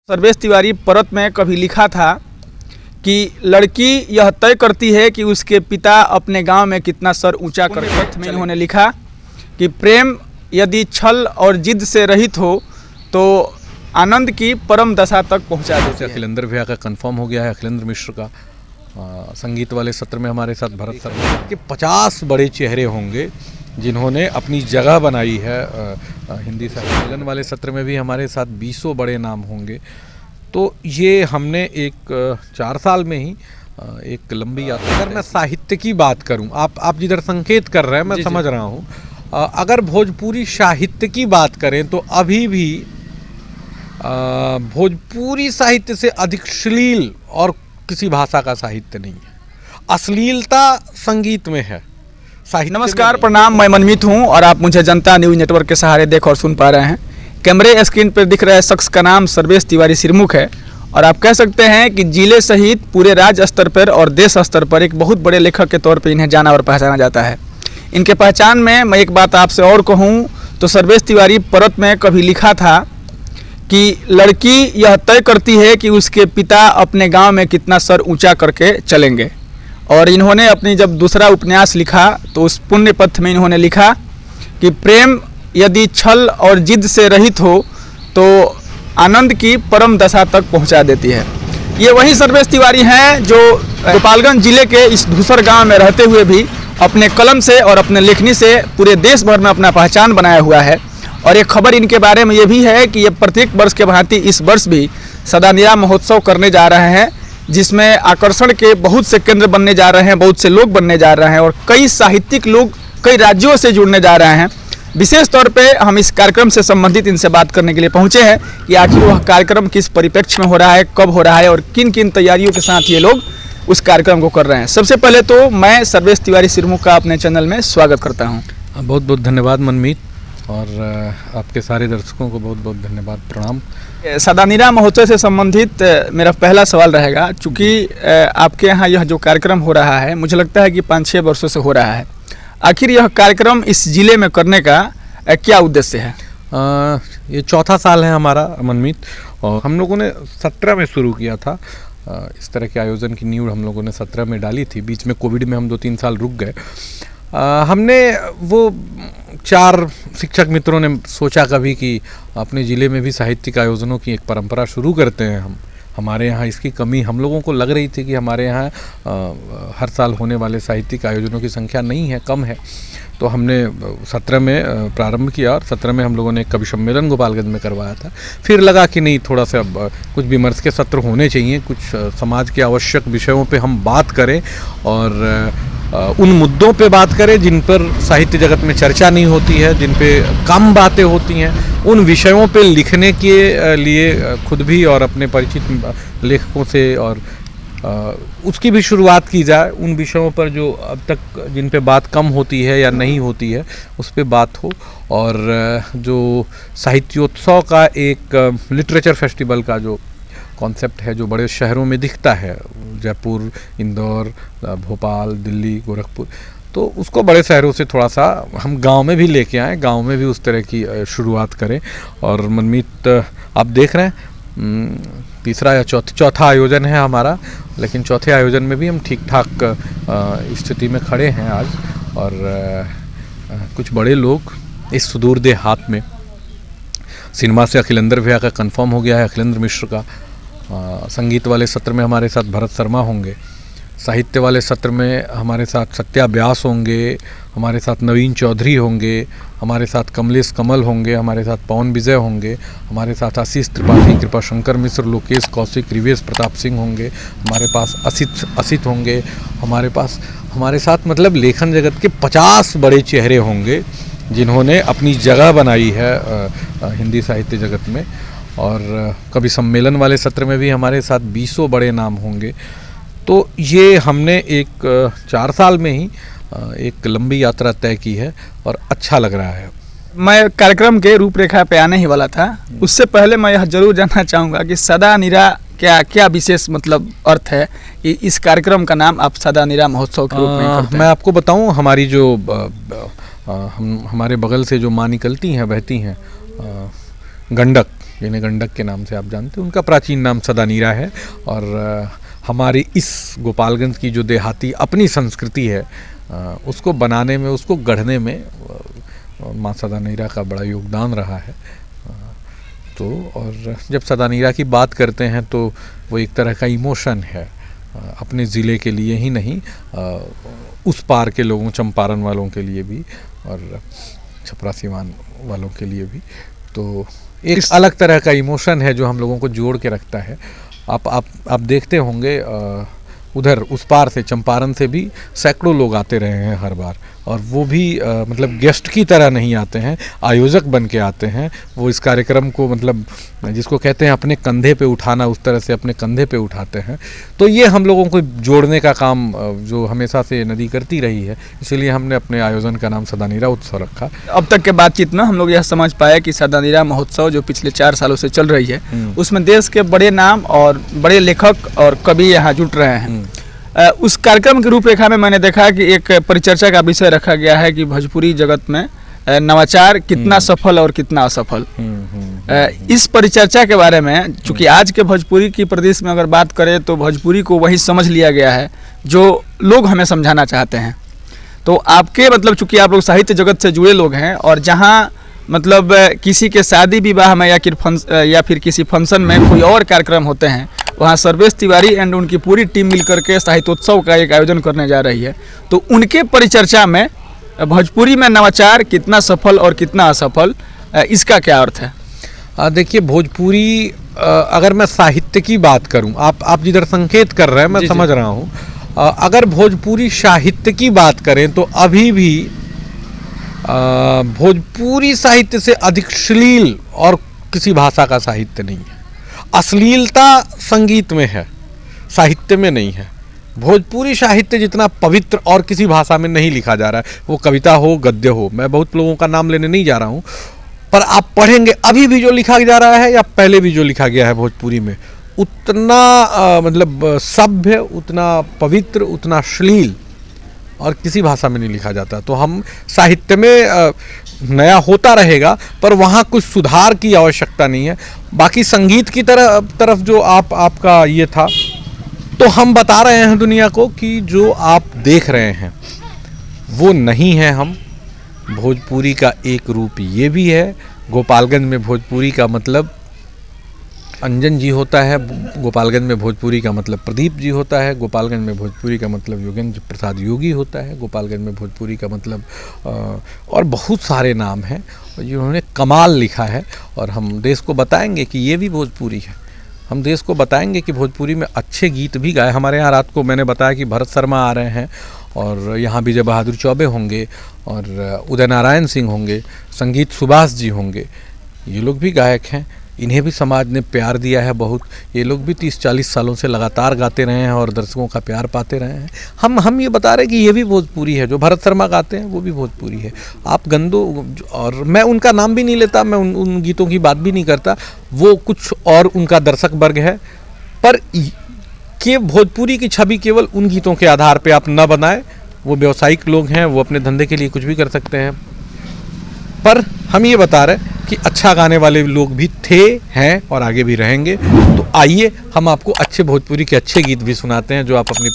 सर्वेश तिवारी परत में कभी लिखा था कि लड़की यह तय करती है कि उसके पिता अपने गांव में कितना सर ऊंचा करते में इन्होंने लिखा कि प्रेम यदि छल और जिद से रहित हो तो आनंद की परम दशा तक पहुंचा देती है। अखिलेंद्र भैया का कंफर्म हो गया है, अखिलेंद्र मिश्र का संगीत वाले सत्र में हमारे साथ भरत शर्मा के 50 बड़े चेहरे होंगे जिन्होंने अपनी जगह बनाई है हिंदी साहित्य सम्मेलन वाले सत्र में भी हमारे साथ 20 बड़े नाम होंगे। तो ये हमने एक 4 साल में ही एक लंबी यात्रा। अगर मैं साहित्य की बात करूं, आप जिधर संकेत कर रहे हैं मैं समझ रहा हूं, अगर भोजपुरी साहित्य की बात करें तो अभी भी भोजपुरी साहित्य से अधिक श्लील और किसी भाषा का साहित्य नहीं है। अश्लीलता संगीत में है, नमस्कार, प्रणाम, मैं मनमीत हूं और आप मुझे जनता न्यूज़ नेटवर्क के सहारे देख और सुन पा रहे हैं। कैमरे स्क्रीन पर दिख रहे शख्स का नाम सर्वेश तिवारी सिरमुख है और आप कह सकते हैं कि जिले सहित पूरे राज्य स्तर पर और देश स्तर पर एक बहुत बड़े लेखक के तौर पर इन्हें जाना और पहचाना जाता है। इनके पहचान में मैं एक बात आपसे और कहूँ तो सर्वेश तिवारी परत में कभी लिखा था कि लड़की यह तय करती है कि उसके पिता अपने गाँव में कितना सर ऊँचा करके चलेंगे। और इन्होंने अपनी जब दूसरा उपन्यास लिखा तो उस पुण्य पथ में इन्होंने लिखा कि प्रेम यदि छल और जिद से रहित हो तो आनंद की परम दशा तक पहुंचा देती है। ये वही सर्वेश तिवारी हैं जो गोपालगंज जिले के इस धूसर गांव में रहते हुए भी अपने कलम से और अपने लेखनी से पूरे देश भर में अपना पहचान बनाया हुआ है। और एक खबर इनके बारे में ये भी है कि ये प्रत्येक वर्ष के भांति इस वर्ष भी सदानीरा महोत्सव करने जा रहे हैं, जिसमें आकर्षण के बहुत से केंद्र बनने जा रहे हैं, बहुत से लोग बनने जा रहे हैं और कई साहित्यिक लोग कई राज्यों से जुड़ने जा रहे हैं। विशेष तौर पे हम इस कार्यक्रम से संबंधित इनसे बात करने के लिए पहुंचे हैं कि आखिर वह कार्यक्रम किस परिप्रेक्ष्य में हो रहा है, कब हो रहा है और किन किन तैयारियों के साथ ये लोग उस कार्यक्रम को कर रहे हैं। सबसे पहले तो मैं सर्वेश तिवारी सिरमुख का अपने चैनल में स्वागत करता हूँ। बहुत बहुत धन्यवाद मनमीत, और आपके सारे दर्शकों को बहुत बहुत धन्यवाद, प्रणाम। सदानीरा महोत्सव से संबंधित मेरा पहला सवाल रहेगा, चूँकि आपके यहाँ यह जो कार्यक्रम हो रहा है मुझे लगता है कि 5-6 वर्षों से हो रहा है। आखिर यह कार्यक्रम इस जिले में करने का क्या उद्देश्य है? ये चौथा साल है हमारा मनमीत, और हम लोगों ने 17 में शुरू किया था। इस तरह के आयोजन की नींव हम लोगों ने 17 में डाली थी। बीच में कोविड में हम 2-3 साल रुक गए। हमने वो 4 शिक्षक मित्रों ने सोचा कभी कि अपने ज़िले में भी साहित्यिक आयोजनों की एक परंपरा शुरू करते हैं। हमारे यहाँ इसकी कमी हम लोगों को लग रही थी कि हमारे यहाँ हर साल होने वाले साहित्यिक आयोजनों की संख्या नहीं है, कम है। तो हमने 17 में प्रारंभ किया और 17 में हम लोगों ने कवि सम्मेलन गोपालगंज में करवाया था। फिर लगा कि नहीं, थोड़ा सा कुछ विमर्श के सत्र होने चाहिए, कुछ समाज के आवश्यक विषयों पे हम बात करें और उन मुद्दों पे बात करें जिन पर साहित्य जगत में चर्चा नहीं होती है, जिन पे कम बातें होती हैं। उन विषयों पे लिखने के लिए खुद भी और अपने परिचित लेखकों से और उसकी भी शुरुआत की जाए। उन विषयों पर जो अब तक जिन पे बात कम होती है या नहीं होती है उस पे बात हो। और जो साहित्योत्सव का एक लिटरेचर फेस्टिवल का जो कॉन्सेप्ट है, जो बड़े शहरों में दिखता है, जयपुर, इंदौर, भोपाल, दिल्ली, गोरखपुर, तो उसको बड़े शहरों से थोड़ा सा हम गांव में भी लेके आएँ, गांव में भी उस तरह की शुरुआत करें। और मनमीत, आप देख रहे हैं तीसरा या चौथा आयोजन है हमारा, लेकिन चौथे आयोजन में भी हम ठीक ठाक स्थिति में खड़े हैं आज। और कुछ बड़े लोग इस सुदूर देहात में, सिनेमा से अखिलेंद्र भैया का कंफर्म हो गया है, अखिलेंद्र मिश्र का संगीत वाले सत्र में हमारे साथ भरत शर्मा होंगे, साहित्य वाले सत्र में हमारे साथ सत्या व्यास होंगे, हमारे साथ नवीन चौधरी होंगे, हमारे साथ कमलेश कमल होंगे, हमारे साथ पवन विजय होंगे, हमारे साथ आशीष त्रिपाठी, कृपा शंकर मिश्र, लोकेश कौशिक, रिवेश प्रताप सिंह होंगे, हमारे पास असित होंगे, हमारे साथ मतलब लेखन जगत के 50 बड़े चेहरे होंगे जिन्होंने अपनी जगह बनाई है हिंदी साहित्य जगत में। और कवि सम्मेलन वाले सत्र में भी हमारे साथ 20 बड़े नाम होंगे। तो ये हमने एक 4 साल में ही एक लंबी यात्रा तय की है और अच्छा लग रहा है। मैं कार्यक्रम के रूपरेखा पे आने ही वाला था, उससे पहले मैं यह जरूर जानना चाहूँगा कि सदानीरा क्या विशेष मतलब अर्थ है कि इस कार्यक्रम का नाम आप सदानीरा महोत्सव के रूप में करते हैं? मैं आपको बताऊँ, हमारी जो हमारे बगल से जो माँ निकलती हैं, बहती हैं, गंडक, जिन्हें गंडक के नाम से आप जानते हैं, उनका प्राचीन नाम सदानीरा है। और हमारी इस गोपालगंज की जो देहाती अपनी संस्कृति है, उसको बनाने में, उसको गढ़ने में माँ सदानीरा का बड़ा योगदान रहा है। तो और जब सदानीरा की बात करते हैं तो वो एक तरह का इमोशन है, अपने ज़िले के लिए ही नहीं, उस पार के लोगों, चंपारण वालों के लिए भी और छपरा सीवान वालों के लिए भी। तो एक अलग तरह का इमोशन है जो हम लोगों को जोड़ के रखता है। आप देखते होंगे उधर उस पार से, चंपारण से भी सैकड़ों लोग आते रहे हैं हर बार, और वो भी मतलब गेस्ट की तरह नहीं आते हैं, आयोजक बन के आते हैं। वो इस कार्यक्रम को मतलब जिसको कहते हैं अपने कंधे पे उठाना, उस तरह से अपने कंधे पे उठाते हैं। तो ये हम लोगों को जोड़ने का काम जो हमेशा से नदी करती रही है, इसीलिए हमने अपने आयोजन का नाम सदानीरा उत्सव रखा। अब तक के बातचीत में हम लोग यह समझ पाए कि सदानीरा महोत्सव जो पिछले 4 सालों से चल रही है, उसमें देश के बड़े नाम और बड़े लेखक और कवि यहाँ जुट रहे हैं। उस कार्यक्रम की रूपरेखा में मैंने देखा कि एक परिचर्चा का विषय रखा गया है कि भोजपुरी जगत में नवाचार कितना सफल और कितना असफल। इस परिचर्चा के बारे में, चूंकि आज के भोजपुरी की प्रदेश में अगर बात करें तो भोजपुरी को वही समझ लिया गया है जो लोग हमें समझाना चाहते हैं। तो आपके मतलब, चूंकि आप लोग साहित्य जगत से जुड़े लोग हैं, और जहाँ मतलब किसी के शादी विवाह में या फिर किसी फंक्शन में कोई और कार्यक्रम होते हैं, वहाँ सर्वेश तिवारी एंड उनकी पूरी टीम मिलकर के साहित्योत्सव का एक आयोजन करने जा रही है। तो उनके परिचर्चा में भोजपुरी में नवाचार कितना सफल और कितना असफल, इसका क्या अर्थ है? देखिए, भोजपुरी अगर मैं साहित्य की बात करूं, आप जिधर संकेत कर रहे हैं मैं समझ रहा हूं। अगर भोजपुरी साहित्य की बात करें तो अभी भी भोजपुरी साहित्य से अधिक श्लील और किसी भाषा का साहित्य नहीं है। अश्लीलता संगीत में है, साहित्य में नहीं है। भोजपुरी साहित्य जितना पवित्र और किसी भाषा में नहीं लिखा जा रहा है, वो कविता हो, गद्य हो। मैं बहुत लोगों का नाम लेने नहीं जा रहा हूँ, पर आप पढ़ेंगे अभी भी जो लिखा जा रहा है या पहले भी जो लिखा गया है भोजपुरी में, उतना मतलब सभ्य, उतना पवित्र, उतना श्लील और किसी भाषा में नहीं लिखा जाता। तो हम साहित्य में नया होता रहेगा, पर वहाँ कुछ सुधार की आवश्यकता नहीं है। बाकी संगीत की तरफ जो आपका ये था, तो हम बता रहे हैं दुनिया को कि जो आप देख रहे हैं वो नहीं है हम। भोजपुरी का एक रूप ये भी है। गोपालगंज में भोजपुरी का मतलब अंजन जी होता है, गोपालगंज में भोजपुरी का मतलब प्रदीप जी होता है, गोपालगंज में भोजपुरी का मतलब योगेंद्र प्रसाद योगी होता है, गोपालगंज में भोजपुरी का मतलब और बहुत सारे नाम हैं जिन्होंने कमाल लिखा है। और हम देश को बताएंगे कि ये भी भोजपुरी है। हम देश को बताएंगे कि भोजपुरी में अच्छे गीत भी गाए। हमारे यहाँ रात को मैंने बताया कि भरत शर्मा आ रहे हैं, और यहाँ विजय बहादुर चौबे होंगे, और उदय नारायण सिंह होंगे, संगीत सुभाष जी होंगे। ये लोग भी गायक हैं, इन्हें भी समाज ने प्यार दिया है बहुत। ये लोग भी 30-40 सालों से लगातार गाते रहे हैं और दर्शकों का प्यार पाते रहे हैं। हम ये बता रहे हैं कि ये भी भोजपुरी है। जो भरत शर्मा गाते हैं वो भी भोजपुरी है। आप गंदो, और मैं उनका नाम भी नहीं लेता, मैं उन गीतों की बात भी नहीं करता, वो कुछ और उनका दर्शक वर्ग है। पर कि भोजपुरी की छवि केवल उन गीतों के आधार पर आप न बनाएं। वो व्यावसायिक लोग हैं, वो अपने धंधे के लिए कुछ भी कर सकते हैं। पर हम ये बता रहे हैं कि अच्छा गाने वाले लोग भी थे, हैं और आगे भी रहेंगे। तो आइए हम आपको अच्छे भोजपुरी के अच्छे गीत भी सुनाते हैं, जो आप अपने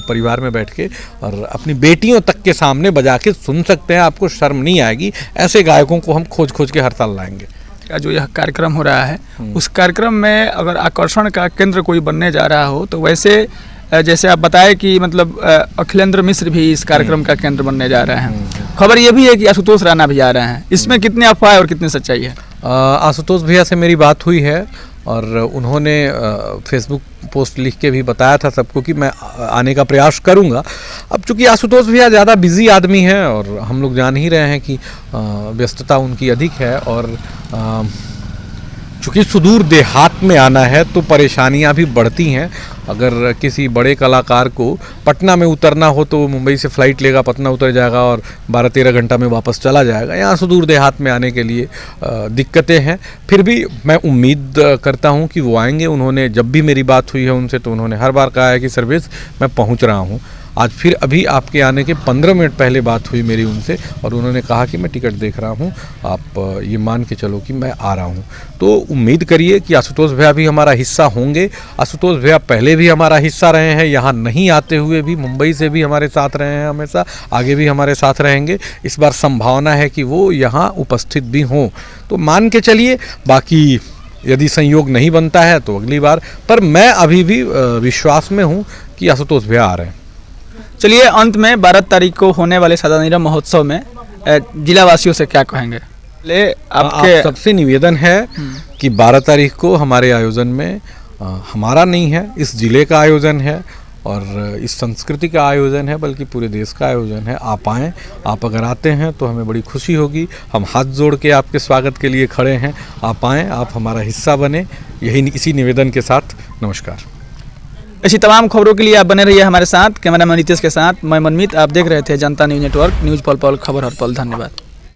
परिवार में बैठ के और अपनी बेटियों तक के सामने बजा के सुन सकते हैं। आपको शर्म नहीं आएगी। ऐसे गायकों को हम खोज खोज के हर साल लाएंगे। जो यह कार्यक्रम हो रहा है, उस कार्यक्रम में अगर आकर्षण का केंद्र कोई बनने जा रहा हो, तो वैसे जैसे आप बताए कि मतलब अखिलेंद्र मिश्र भी इस कार्यक्रम का केंद्र बनने जा रहे हैं। खबर ये भी है कि आशुतोष राणा भी आ रहे हैं। इसमें कितनी अफवाह है और कितनी सच्चाई है? आशुतोष भैया से मेरी बात हुई है, और उन्होंने फेसबुक पोस्ट लिख के भी बताया था सबको कि मैं आने का प्रयास करूंगा। अब चूंकि आशुतोष भैया ज़्यादा बिजी आदमी हैं, और हम लोग जान ही रहे हैं कि व्यस्तता उनकी अधिक है, और चूँकि सुदूर देहात में आना है तो परेशानियां भी बढ़ती हैं। अगर किसी बड़े कलाकार को पटना में उतरना हो तो वो मुंबई से फ़्लाइट लेगा, पटना उतर जाएगा और 12-13 घंटा में वापस चला जाएगा। यहाँ सुदूर देहात में आने के लिए दिक्कतें हैं। फिर भी मैं उम्मीद करता हूँ कि वो आएंगे। उन्होंने जब भी मेरी बात हुई है उनसे, तो उन्होंने हर बार कहा है कि सर्वेश मैं पहुँच रहा हूँ। आज फिर अभी आपके आने के 15 मिनट पहले बात हुई मेरी उनसे और उन्होंने कहा कि मैं टिकट देख रहा हूँ, आप ये मान के चलो कि मैं आ रहा हूँ। तो उम्मीद करिए कि आशुतोष भैया भी हमारा हिस्सा होंगे। आशुतोष भैया पहले भी हमारा हिस्सा रहे हैं, यहाँ नहीं आते हुए भी मुंबई से भी हमारे साथ रहे हैं, हमेशा आगे भी हमारे साथ रहेंगे। इस बार संभावना है कि वो यहाँ उपस्थित भी हों, तो मान के चलिए। बाकी यदि संयोग नहीं बनता है तो अगली बार, पर मैं अभी भी विश्वास में हूँ कि आशुतोष भैया आ रहे हैं। चलिए, अंत में 12 तारीख को होने वाले सादानीरा महोत्सव में जिला वासियों से क्या कहेंगे? ले आपके आप सबसे निवेदन है कि 12 तारीख को हमारे आयोजन में हमारा नहीं है, इस जिले का आयोजन है और इस संस्कृति का आयोजन है, बल्कि पूरे देश का आयोजन है। आप आएँ, आप अगर आते हैं तो हमें बड़ी खुशी होगी। हम हाथ जोड़ के आपके स्वागत के लिए खड़े हैं। आप आएँ, आप हमारा हिस्सा बने, यही इसी निवेदन के साथ नमस्कार। ऐसी तमाम खबरों के लिए आप बने रहिए हमारे साथ। कैमरामैन नितेश के साथ मैं मनमीत। आप देख रहे थे जनता न्यूज़ नेटवर्क, न्यूज़ पल पल, खबर हर पल। धन्यवाद।